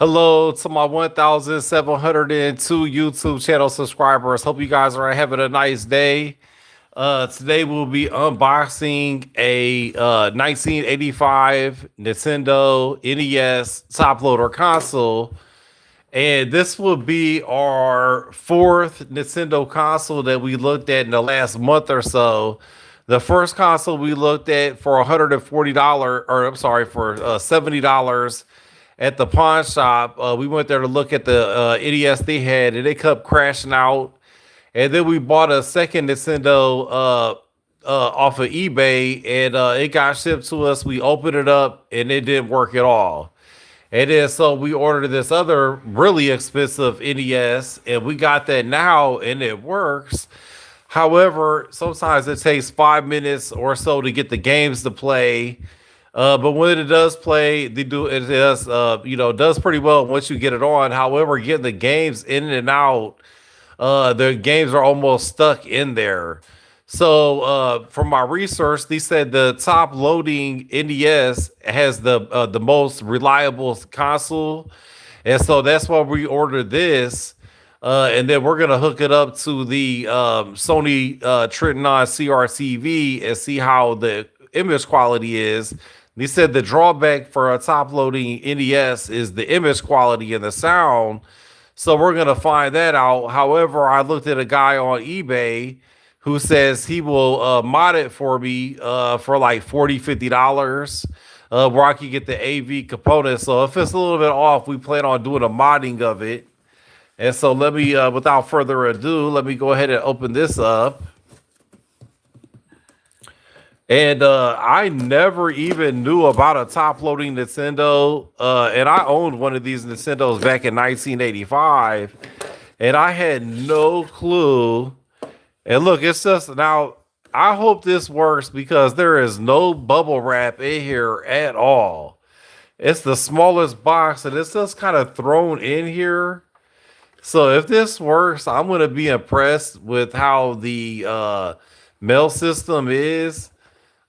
Hello to my 1,702 YouTube channel subscribers. Hope you guys are having a nice day. Today we'll be unboxing a 1985 Nintendo NES top loader console. And this will be our fourth Nintendo console that we looked at in the last month or so. The first console we looked at for $140, or I'm sorry, for $70 at the pawn shop. We went there to look at the NES they had, and it kept crashing out. And then we bought a second Nintendo off of eBay, and it got shipped to us. We opened it up, and it didn't work at all. And then so we ordered this other really expensive NES, and we got that now, and it works. However, sometimes it takes 5 minutes or so to get the games to play. But when it does play, it does does pretty well once you get it on. However, getting the games in and out, the games are almost stuck in there. So from my research, they said the top loading NES has the most reliable console, and so that's why we ordered this. And then we're gonna hook it up to the Sony Triton CRTV and see how the image quality is. They said the drawback for a top loading NES is the image quality and the sound. So we're gonna find that out. However, I looked at a guy on eBay who says he will mod it for me for like $40, $50, where I can get the AV components. So if it's a little bit off, we plan on doing a modding of it. And so let me, without further ado, let me go ahead and open this up. And I never even knew about a top loading Nintendo. And I owned one of these Nintendos back in 1985. And I had no clue. And look, it's just now, I hope this works because there is no bubble wrap in here at all. It's the smallest box and it's just kind of thrown in here. So if this works, I'm going to be impressed with how the mail system is.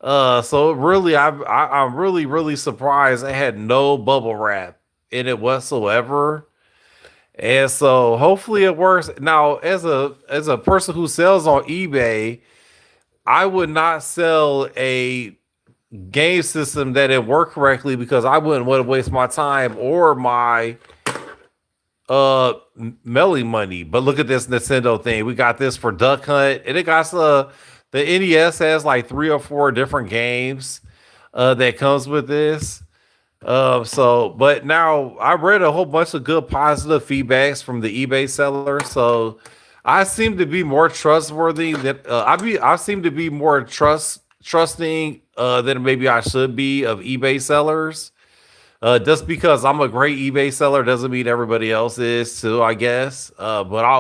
So really, I'm really surprised I had no bubble wrap in it whatsoever. And so hopefully it works. Now, as a person who sells on eBay, I would not sell a game system that didn't work correctly because I wouldn't want to waste my time or my melly money. But look at this Nintendo thing. We got this for Duck Hunt, and it got the NES has like 3 or 4 different games that comes with this. But now I read a whole bunch of good positive feedbacks from the eBay seller. So I seem to be more trustworthy than I seem to be more trusting than maybe I should be of eBay sellers. Just because I'm a great eBay seller doesn't mean everybody else is too, I guess. But I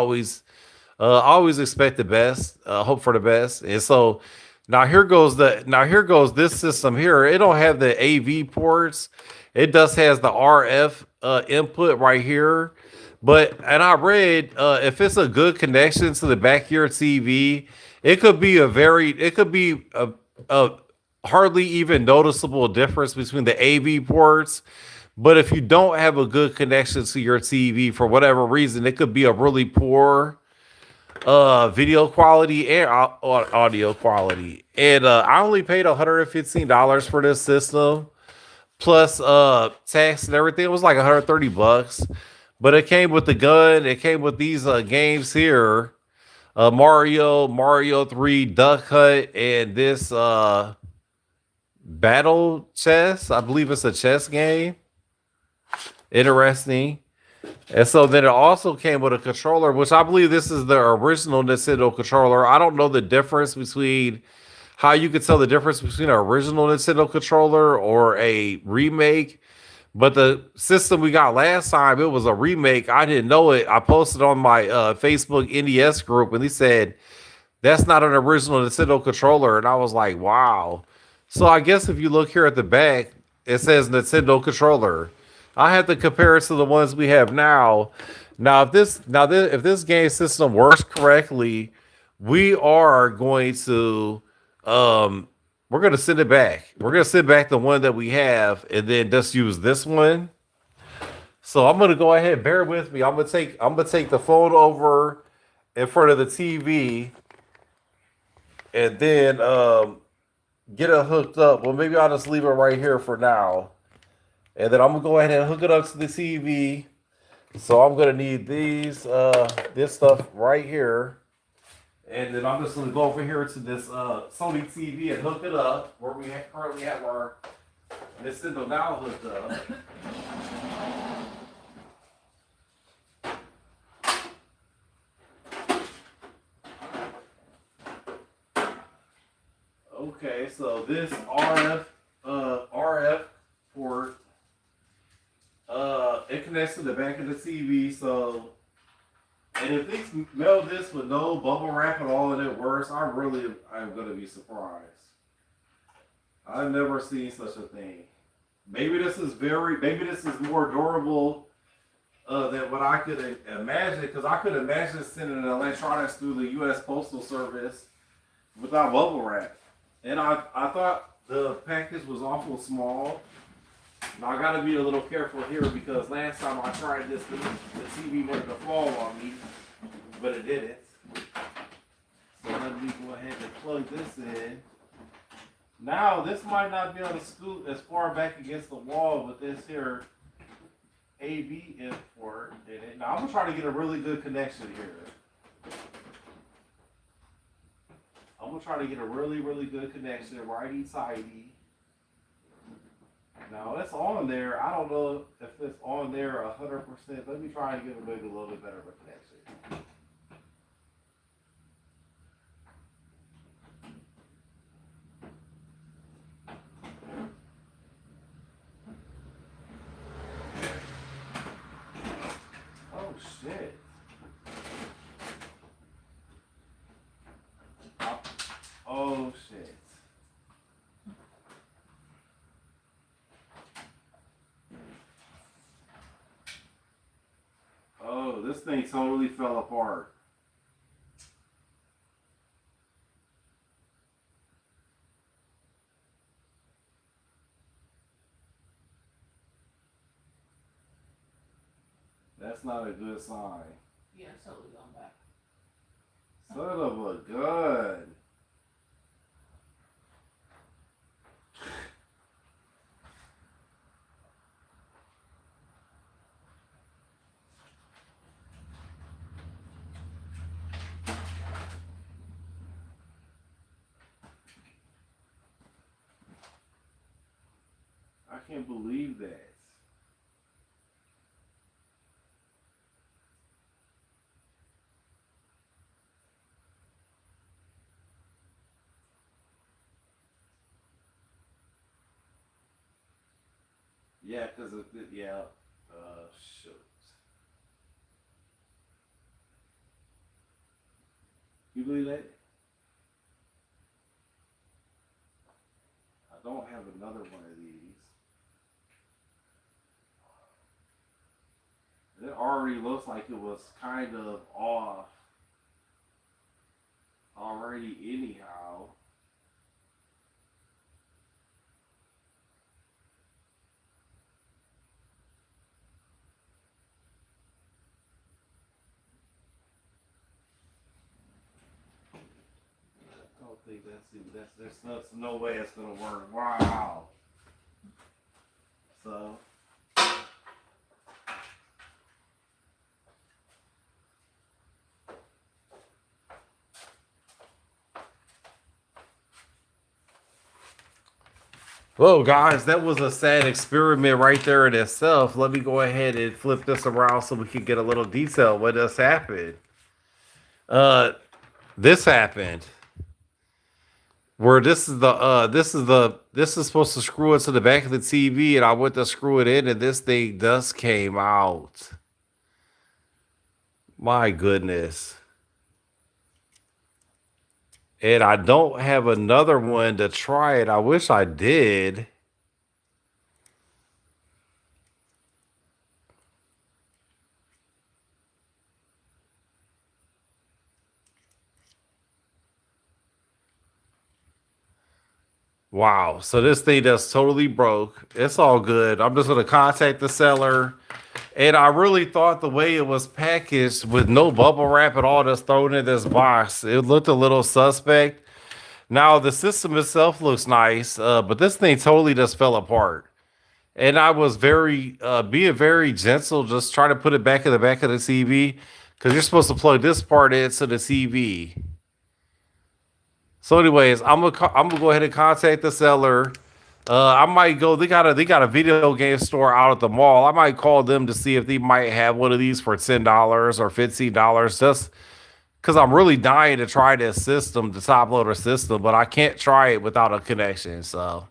always expect the best, hope for the best. And so now here goes this system here. It don't have the AV ports. It just has the RF input right here. And I read if it's a good connection to the back of your TV, it could be a hardly even noticeable difference between the AV ports. But if you don't have a good connection to your TV for whatever reason, it could be a really poor video quality and audio quality. And I only paid $115 for this system plus tax and everything. It was like $130, but it came with the gun. It came with these games here, Mario 3, Duck Hunt, and this Battle Chess. I believe it's a chess game. Interesting. And so then it also came with a controller, which I believe this is the original Nintendo controller. I don't know the difference between how you could tell the difference between an original Nintendo controller or a remake. But the system we got last time, it was a remake. I didn't know it. I posted on my Facebook NES group, and they said that's not an original Nintendo controller, and I was like, wow. So I guess if you look here at the back, it says Nintendo controller. I have to compare it to the ones we have now. Now, if this game system works correctly, we are going to we're gonna send it back. We're gonna send back the one that we have, and then just use this one. So I'm gonna go ahead. Bear with me. I'm gonna take the phone over in front of the TV and then get it hooked up. Well, maybe I'll just leave it right here for now, and then I'm gonna go ahead and hook it up to the TV. So I'm gonna need this stuff right here, and then I'm just gonna go over here to this Sony TV and hook it up where we currently have our Nintendo Now hooked up. Okay, so this RF port it connects to the back of the TV. So, and if they mail this with no bubble wrap at all and it works, I'm gonna be surprised. I've never seen such a thing. Maybe this is more durable than what I could imagine, because I could imagine sending electronics through the U.S. Postal Service without bubble wrap. And I thought the package was awful small. Now I gotta be a little careful here because last time I tried this, the TV wanted to fall on me, but it didn't. So let me go ahead and plug this in. Now this might not be able to scoot as far back against the wall with this here AV import in it. Now I'm gonna try to get a really good connection here. I'm gonna try to get a really, really good connection, righty-tighty. Now it's on there. I don't know if it's on there 100%. Let me try and get maybe a little bit better of a connection. Oh shit. Oh shit. Oh, this thing totally fell apart. That's not a good sign. Yeah, it's totally gone back. Son of a gun. I can't believe that. Yeah, because of it, yeah. Shoot. You believe that? I don't have another one of these. It already looks like it was kind of off already anyhow. I don't think there's no way it's gonna work. Wow. So well, guys, that was a sad experiment right there in itself. Let me go ahead and flip this around so we can get a little detail what just happened. Uh, this happened where this is supposed to screw into the back of the TV, and I went to screw it in, and this thing just came out. My goodness. And I don't have another one to try it. I wish I did. Wow. So this thing just totally broke. It's all good. I'm just gonna contact the seller And I really thought the way it was packaged with no bubble wrap at all, just thrown in this box, it looked a little suspect. Now the system itself looks nice, but this thing totally just fell apart. And I was very being very gentle, just trying to put it back in the back of the TV because you're supposed to plug this part into the TV. So, anyways, I'm gonna go ahead and contact the seller. I might go. They got a video game store out at the mall. I might call them to see if they might have one of these for $10 or $15, just because I'm really dying to try this system, the top loader system, but I can't try it without a connection. So,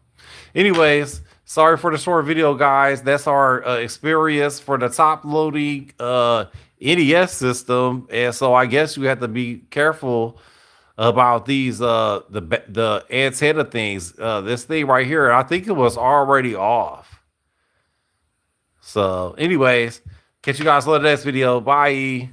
anyways, sorry for the short video, guys. That's our experience for the top loading NES system, and so I guess you have to be careful about these the antenna things. This thing right here, I think it was already off. So, anyways, catch you guys later next video. Bye.